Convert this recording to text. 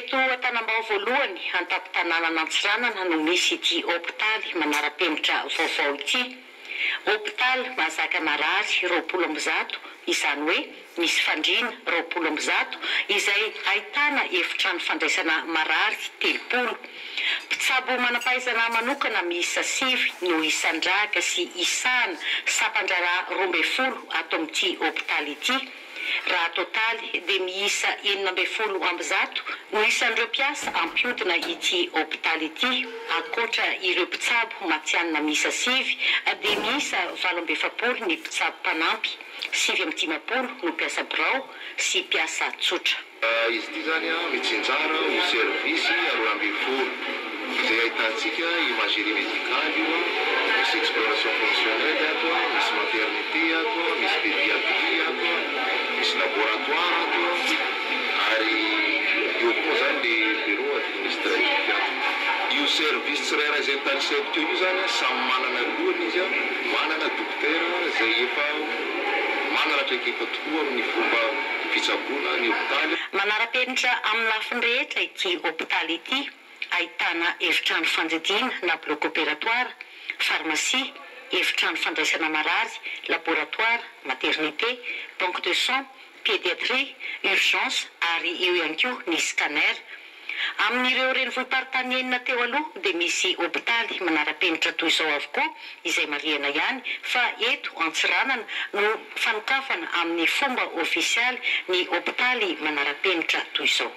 Eto an-tanambao voalohany an-tampon-tanàna Antsiranana no misy ity hôpitaly manara-penitra vaovao ity. Hôpitaly mahazaka marary 20 izany hoe misy fandriana 20 izay ahitana efitrano fandraisana marary 30. Mpitsabo manam-pahaizana manokana miisa 9 no isandraka sy isana sapandrara 12 ato amin'ity hôpitaly ity. Raha totaly dia miisa 90 no isan'ireo mpiasa ampiodina ity hôpitaly ity. Ankoatra ireo mpitsabo matianina miisa 9 dia miisa 70 ny mpitsabo mpanampy, 70 no mpiasa birao sy mpiasa tsotra. Izy ity zany mitsinjara ho servisy 12 izay ahitantsika imagerie médicale io, misy exploration fonctionnelle ato, misy maternité ato, misy pédiatrie ato, misy laboratoire ato, ary eo koa zany le bureau administratif ato. Io service tsirairay izay tanisaiko teo io zany samy manana lohany izy, manana dokotera izay efa manana traikefa tokoa amin'ny fomba fitsaboana ny hôpitaly. Manara-penitra amin'ny lafiny rehetra ity hôpitaly ity. Ahitana efitrano fandidiana na bloc opératoire, pharmacie, efitrano fandraisana marary, laboratoire, maternité, banque de sang, pédiatrie, urgence ary eo ihany koa ny scanner. Amin'ireo renivohim-paritany enina teo aloha dia misy hôpitaly manara-penitra toy izao avokoa izay marihana ihany, fa eto Antsiranana no fanokafana amin'ny fomba ofisialy ny hôpitaly manara-penitra toy izao.